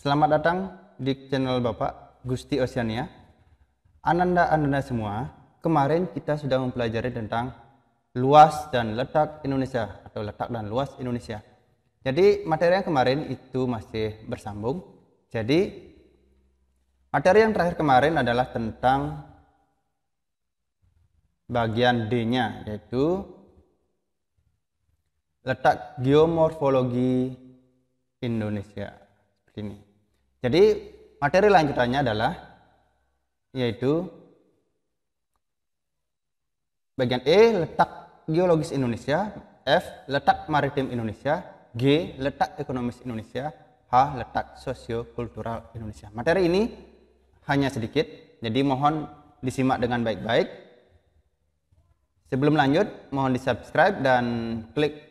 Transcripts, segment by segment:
Selamat datang di channel Bapak Gusti Oceania. Ananda semua, kemarin kita sudah mempelajari tentang luas dan letak Indonesia atau letak dan luas Indonesia. Jadi materi yang kemarin itu masih bersambung. Jadi materi yang terakhir kemarin adalah tentang bagian D-nya, yaitu letak geomorfologi Indonesia. Seperti ini. Jadi materi lanjutannya adalah yaitu bagian E, letak geologis Indonesia, F, letak maritim Indonesia, G, letak ekonomis Indonesia, H, letak sosiokultural Indonesia. Materi ini hanya sedikit, jadi mohon disimak dengan baik-baik. Sebelum lanjut, mohon di-subscribe dan klik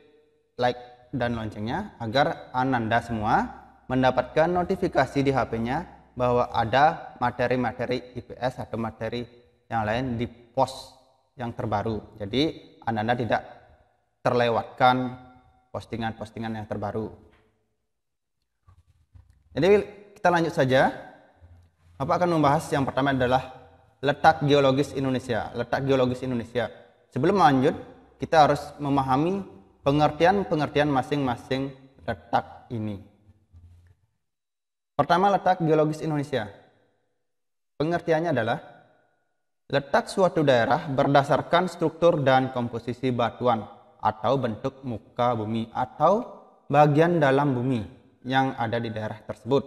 like dan loncengnya agar Ananda semua mendapatkan notifikasi di HP-nya bahwa ada materi-materi IPS atau materi yang lain di post yang terbaru. Jadi Anda tidak terlewatkan postingan-postingan yang terbaru. Jadi kita lanjut saja. Bapak akan membahas yang pertama adalah letak geologis Indonesia. Letak geologis Indonesia. Sebelum lanjut, kita harus memahami pengertian-pengertian masing-masing letak ini. Pertama, letak geologis Indonesia. Pengertiannya adalah letak suatu daerah berdasarkan struktur dan komposisi batuan atau bentuk muka bumi atau bagian dalam bumi yang ada di daerah tersebut.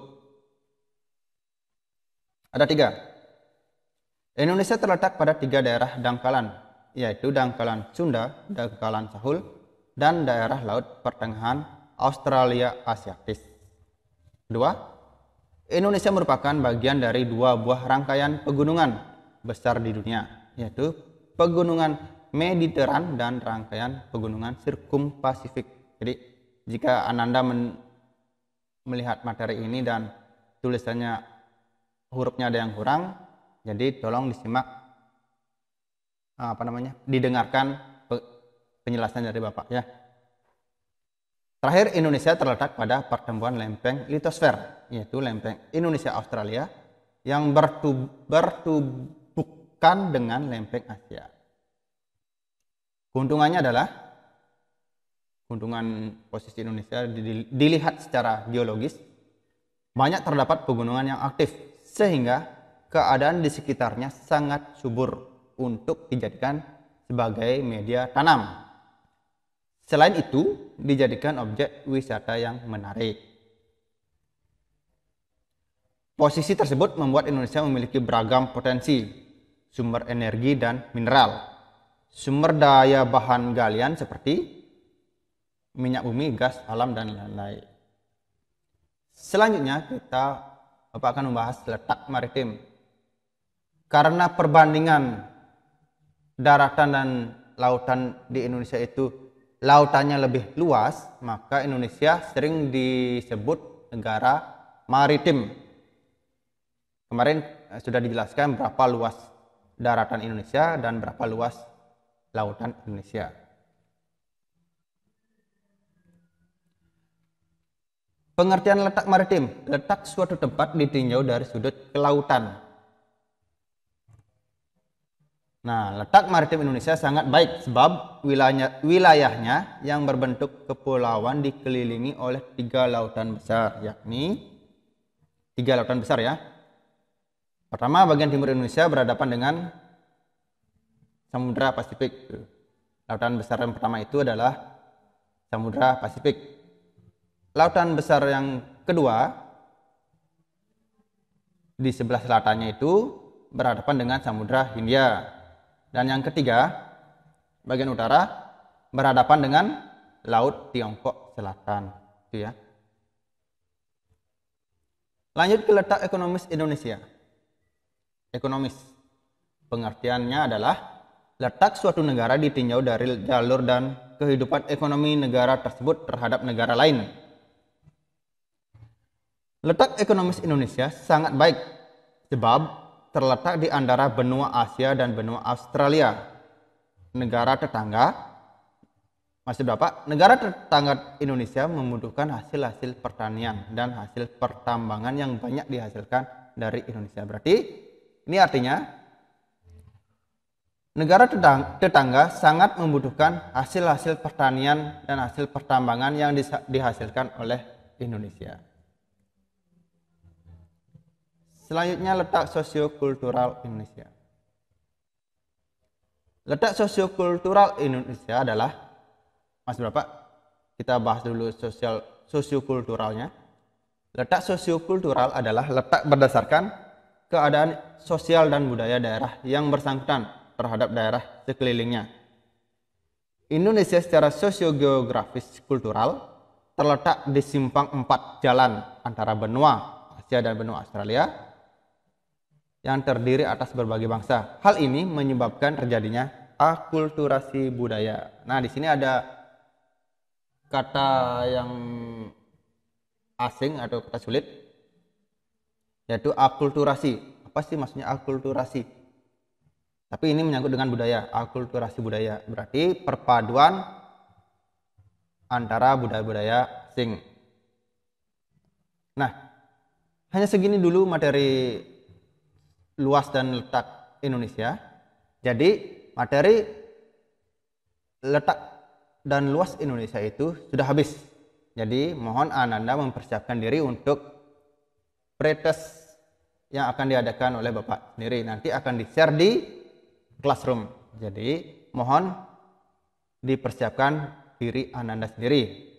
Ada 3. Indonesia terletak pada 3 daerah dangkalan, yaitu dangkalan Sunda, dangkalan Sahul, dan daerah Laut Pertengahan Australia Asiatis. 2. Indonesia merupakan bagian dari 2 buah rangkaian pegunungan besar di dunia, yaitu pegunungan Mediteran dan rangkaian pegunungan Sirkumpasifik. Jadi jika Ananda melihat materi ini dan tulisannya hurufnya ada yang kurang, jadi tolong disimak didengarkan penjelasan dari Bapak ya. Terakhir, Indonesia terletak pada pertemuan lempeng litosfer, yaitu lempeng Indonesia Australia yang bertubuhkan dengan lempeng Asia. Keuntungannya adalah keuntungan posisi Indonesia dilihat secara geologis, banyak terdapat pegunungan yang aktif sehingga keadaan di sekitarnya sangat subur untuk dijadikan sebagai media tanam. Selain itu, dijadikan objek wisata yang menarik. Posisi tersebut membuat Indonesia memiliki beragam potensi, sumber energi dan mineral, sumber daya bahan galian seperti minyak bumi, gas alam, dan lain-lain. Selanjutnya, Bapak akan membahas letak maritim. Karena perbandingan daratan dan lautan di Indonesia itu lautannya lebih luas, maka Indonesia sering disebut negara maritim. Kemarin sudah dijelaskan berapa luas daratan Indonesia dan berapa luas lautan Indonesia. Pengertian letak maritim, letak suatu tempat ditinjau dari sudut kelautan. Nah, letak maritim Indonesia sangat baik sebab wilayahnya yang berbentuk kepulauan dikelilingi oleh 3 lautan besar, yakni 3 lautan besar ya. Pertama, bagian timur Indonesia berhadapan dengan Samudra Pasifik. Lautan besar yang pertama itu adalah Samudra Pasifik. Lautan besar yang kedua di sebelah selatannya itu berhadapan dengan Samudra Hindia. Dan yang ketiga, bagian utara berhadapan dengan Laut Tiongkok Selatan. Itu ya. Lanjut ke letak ekonomis Indonesia. Ekonomis. Pengertiannya adalah letak suatu negara ditinjau dari jalur dan kehidupan ekonomi negara tersebut terhadap negara lain. Letak ekonomis Indonesia sangat baik sebab terletak di antara benua Asia dan benua Australia, negara tetangga, Maksud Bapak, negara tetangga Indonesia membutuhkan hasil-hasil pertanian dan hasil pertambangan yang banyak dihasilkan dari Indonesia. Berarti ini artinya negara tetangga sangat membutuhkan hasil-hasil pertanian dan hasil pertambangan yang dihasilkan oleh Indonesia. Selanjutnya, letak sosiokultural Indonesia. Letak sosiokultural Indonesia adalah, maksud Bapak, kita bahas dulu sosiokulturalnya. Letak sosiokultural adalah letak berdasarkan keadaan sosial dan budaya daerah yang bersangkutan terhadap daerah sekelilingnya. Indonesia secara sosiogeografis kultural terletak di simpang 4 jalan antara benua Asia dan benua Australia yang terdiri atas berbagai bangsa. Hal ini menyebabkan terjadinya akulturasi budaya. Nah, di sini ada kata yang asing atau kata sulit, yaitu akulturasi. Apa sih maksudnya akulturasi? Tapi ini menyangkut dengan budaya, akulturasi budaya. Berarti perpaduan antara budaya-budaya asing. Nah, hanya segini dulu materi luas dan letak Indonesia. Jadi materi letak dan luas Indonesia itu sudah habis. Jadi mohon Ananda mempersiapkan diri untuk pretest yang akan diadakan oleh Bapak sendiri. Nanti akan di-share di classroom. Jadi mohon dipersiapkan diri Ananda sendiri.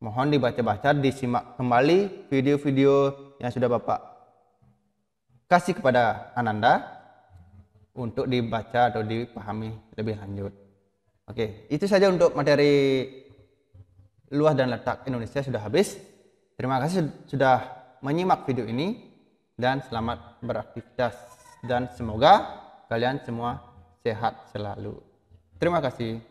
Mohon dibaca-baca, disimak kembali video-video yang sudah Bapak kasih kepada Ananda untuk dibaca atau dipahami lebih lanjut. Oke, itu saja untuk materi luas dan letak Indonesia sudah habis. Terima kasih sudah menyimak video ini dan selamat beraktivitas dan semoga kalian semua sehat selalu. Terima kasih.